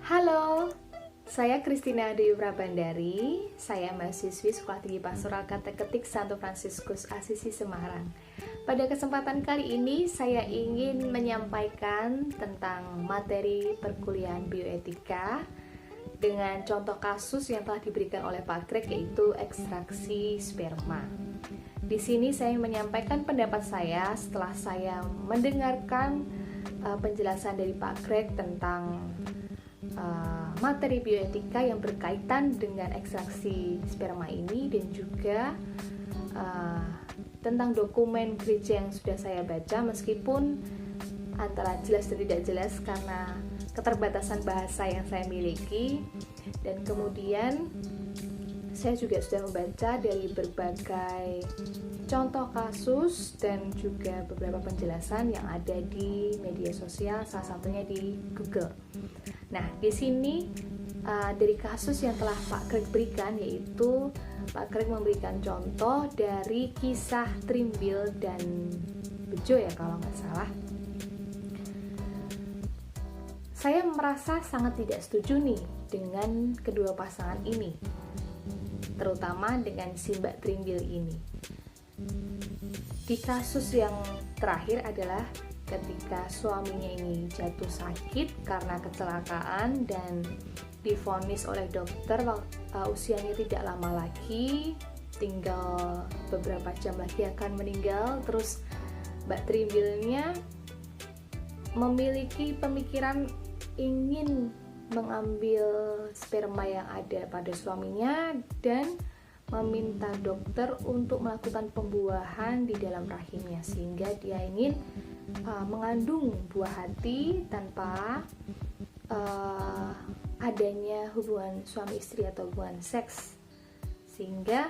Halo, saya Christina Dewi Prabandari. Saya mahasiswi Sekolah Tinggi Pastoral Kateketik Santo Fransiskus Asisi Semarang. Pada kesempatan kali ini saya ingin menyampaikan tentang materi perkuliahan bioetika dengan contoh kasus yang telah diberikan oleh Pak Greg, yaitu ekstraksi sperma. Di sini saya menyampaikan pendapat saya setelah saya mendengarkan penjelasan dari Pak Greg tentang materi bioetika yang berkaitan dengan ekstraksi sperma ini, dan juga tentang dokumen gereja yang sudah saya baca, meskipun antara jelas dan tidak jelas karena keterbatasan bahasa yang saya miliki. Dan kemudian saya juga sudah membaca dari berbagai contoh kasus dan juga beberapa penjelasan yang ada di media sosial, salah satunya di Google. Nah, di sini dari kasus yang telah Pak Greg berikan, yaitu Pak Greg memberikan contoh dari kisah Trimbil dan Bejo ya kalau nggak salah. Saya merasa sangat tidak setuju nih dengan kedua pasangan ini, terutama dengan si Mbak Trimbil ini. Di kasus yang terakhir adalah ketika suaminya ini jatuh sakit karena kecelakaan dan divonis oleh dokter usianya tidak lama lagi, tinggal beberapa jam lagi akan meninggal. Terus Mbak Trimbilnya memiliki pemikiran ingin mengambil sperma yang ada pada suaminya dan meminta dokter untuk melakukan pembuahan di dalam rahimnya, sehingga dia ingin mengandung buah hati tanpa adanya hubungan suami istri atau hubungan seks, sehingga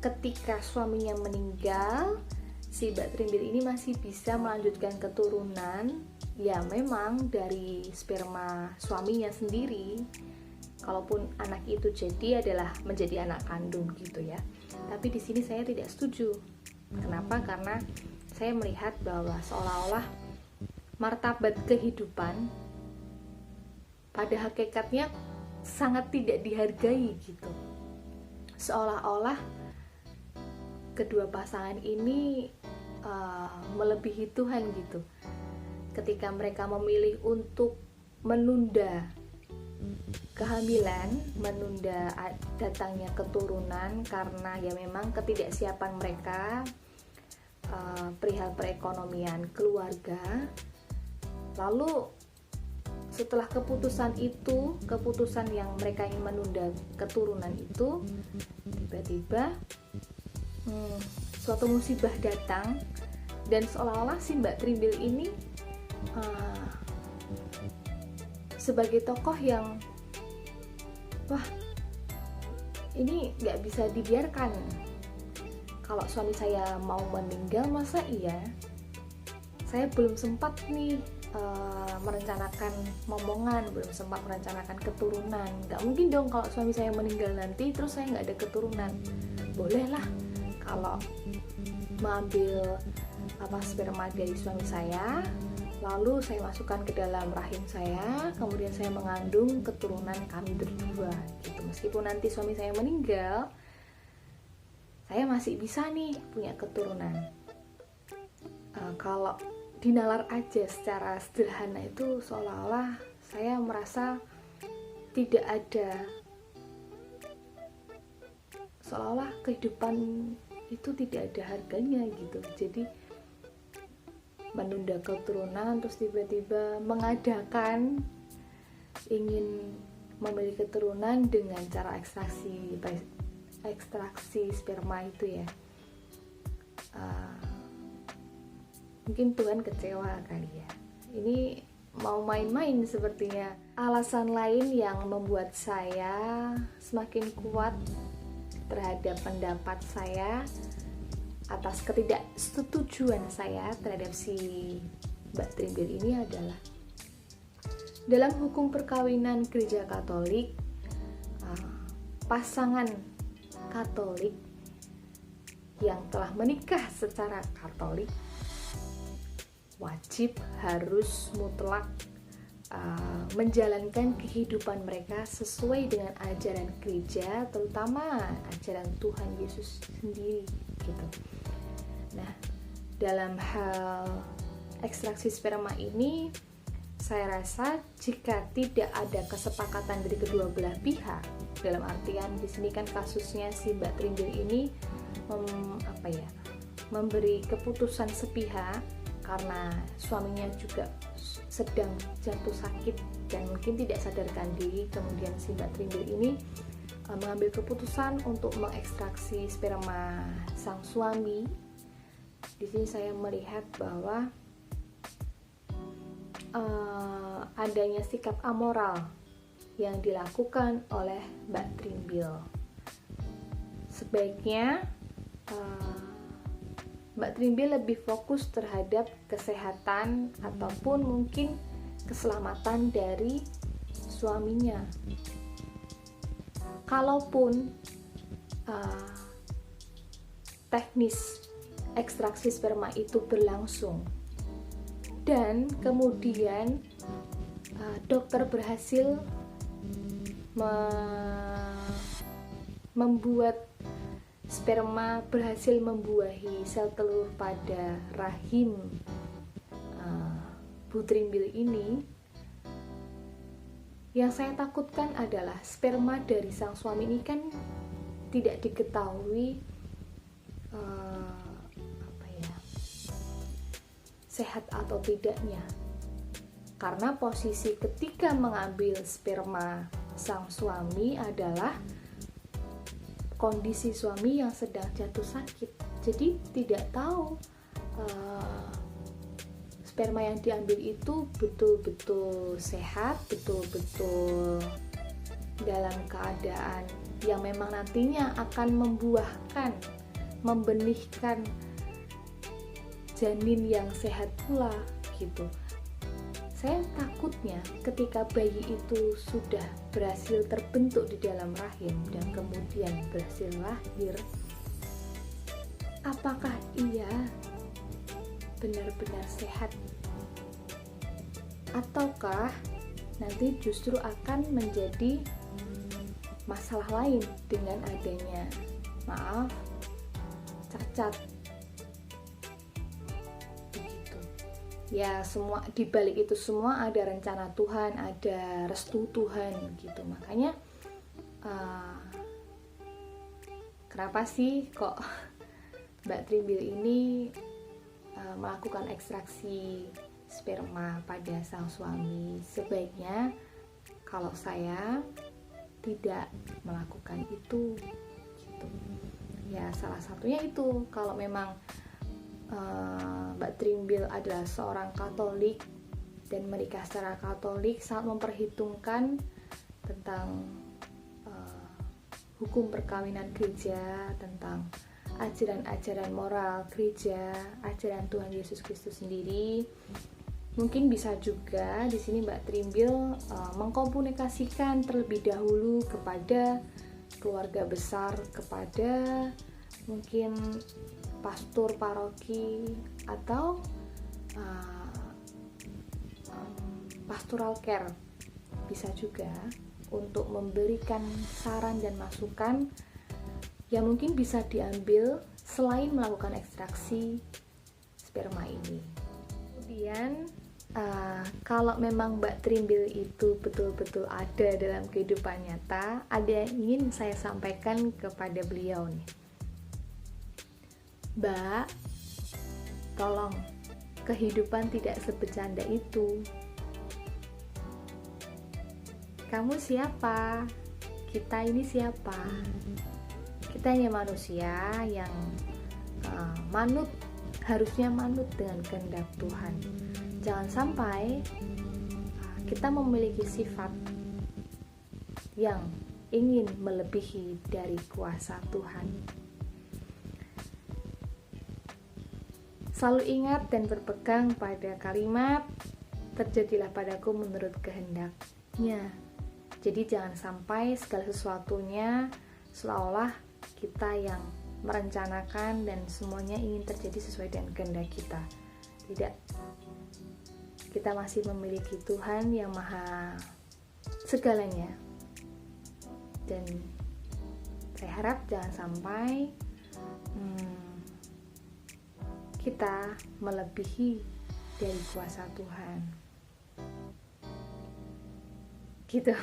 ketika suaminya meninggal, si Mbak Trimbil ini masih bisa melanjutkan keturunan, ya memang dari sperma suaminya sendiri. Kalaupun anak itu jadi adalah menjadi anak kandung gitu ya. Tapi di sini saya tidak setuju. Kenapa? Karena saya melihat bahwa seolah-olah martabat kehidupan pada hakikatnya sangat tidak dihargai gitu. Seolah-olah kedua pasangan ini melebihi Tuhan gitu. Ketika mereka memilih untuk menunda kehamilan, menunda datangnya keturunan karena ya memang ketidaksiapan mereka perihal perekonomian keluarga. Lalu setelah keputusan itu, keputusan yang mereka ingin menunda keturunan itu, tiba-tiba suatu musibah datang, dan seolah-olah si Mbak Trimbil ini sebagai tokoh yang wah, ini nggak bisa dibiarkan. Kalau suami saya mau meninggal, masa iya? Saya belum sempat nih merencanakan momongan, belum sempat merencanakan keturunan. Nggak mungkin dong kalau suami saya meninggal nanti terus saya nggak ada keturunan. Bolehlah kalau mengambil sperma dari suami saya, lalu saya masukkan ke dalam rahim saya, kemudian saya mengandung keturunan kami berdua gitu. Meskipun nanti suami saya meninggal, saya masih bisa nih punya keturunan. Kalau dinalar aja secara sederhana itu, seolah-olah saya merasa tidak ada, seolah-olah kehidupan itu tidak ada harganya gitu. Jadi menunda keturunan, terus tiba-tiba mengadakan ingin memiliki keturunan dengan cara ekstraksi sperma itu ya. Mungkin Tuhan kecewa kali ya. Ini mau main-main sepertinya. Alasan lain yang membuat saya semakin kuat terhadap pendapat saya atas ketidaksetujuan saya terhadap si Mbak Trimbil ini adalah dalam hukum perkawinan Gereja Katolik, pasangan Katolik yang telah menikah secara Katolik wajib harus mutlak menjalankan kehidupan mereka sesuai dengan ajaran gereja, terutama ajaran Tuhan Yesus sendiri gitu. Nah, dalam hal ekstraksi sperma ini, saya rasa jika tidak ada kesepakatan dari kedua belah pihak, dalam artian di sini kan kasusnya si Mbak Trinbil ini memberi keputusan sepihak karena suaminya juga sedang jatuh sakit dan mungkin tidak sadarkan diri, kemudian si Mbak Trinbil ini mengambil keputusan untuk mengekstraksi sperma sang suami. Di sini saya melihat bahwa adanya sikap amoral yang dilakukan oleh Mbak Trinbil. Sebaiknya Mbak Trinbil lebih fokus terhadap kesehatan ataupun mungkin keselamatan dari suaminya. Kalaupun teknis ekstraksi sperma itu berlangsung dan kemudian dokter berhasil membuat sperma berhasil membuahi sel telur pada rahim Bu Trinbil ini, yang saya takutkan adalah sperma dari sang suami ini kan tidak diketahui sehat atau tidaknya, karena posisi ketika mengambil sperma sang suami adalah kondisi suami yang sedang jatuh sakit, jadi tidak tahu sperma yang diambil itu betul-betul sehat, betul-betul dalam keadaan yang memang nantinya akan membuahkan, membenihkan janin yang sehat pula gitu. Saya takutnya ketika bayi itu sudah berhasil terbentuk di dalam rahim dan kemudian berhasil lahir, apakah ia benar-benar sehat? Ataukah nanti justru akan menjadi masalah lain dengan adanya, cacat? Ya, semua di balik itu semua ada rencana Tuhan, ada restu Tuhan gitu. Makanya kenapa sih kok Mbak Trinbil ini melakukan ekstraksi sperma pada sang suami? Sebaiknya kalau saya tidak melakukan itu gitu. Ya, salah satunya itu kalau memang Mbak Trinbil adalah seorang Katolik dan menikah secara Katolik, sangat memperhitungkan tentang hukum perkawinan gereja, tentang ajaran-ajaran moral gereja, ajaran Tuhan Yesus Kristus sendiri. Mungkin bisa juga di sini Mbak Trinbil mengkomunikasikan terlebih dahulu kepada keluarga besar, kepada mungkin pastor paroki atau pastoral care, bisa juga untuk memberikan saran dan masukan yang mungkin bisa diambil selain melakukan ekstraksi sperma ini. Kemudian kalau memang Mbak Trinbil itu betul-betul ada dalam kehidupan nyata, ada yang ingin saya sampaikan kepada beliau nih. Mbak, tolong, kehidupan tidak sebecanda itu. Kamu siapa? Kita ini siapa? Kita hanya manusia yang harusnya manut dengan kehendak Tuhan. Jangan sampai kita memiliki sifat yang ingin melebihi dari kuasa Tuhan. Selalu ingat dan berpegang pada kalimat terjadilah padaku menurut kehendaknya. Jadi jangan sampai segala sesuatunya seolah-olah kita yang merencanakan dan semuanya ingin terjadi sesuai dengan kehendak kita. Tidak. kita masih memiliki Tuhan yang maha segalanya. Dan saya harap jangan sampai kita melebihi dari kuasa Tuhan. Gitu.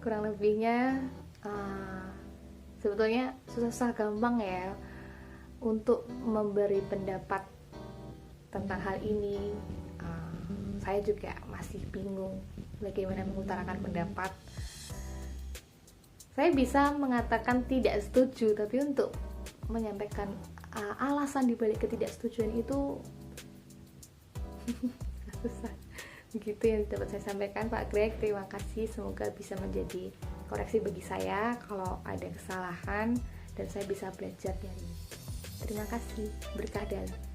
Kurang lebihnya sebetulnya susah gampang ya untuk memberi pendapat tentang hal ini. Saya juga masih bingung bagaimana mengutarakan pendapat. Saya bisa mengatakan tidak setuju, tapi untuk menyampaikan alasan dibalik ketidaksetujuan itu susah. Begitu yang dapat saya sampaikan, Pak Greg. Terima kasih, semoga bisa menjadi koreksi bagi saya kalau ada kesalahan dan saya bisa belajar dari. Terima kasih, berkah dalam.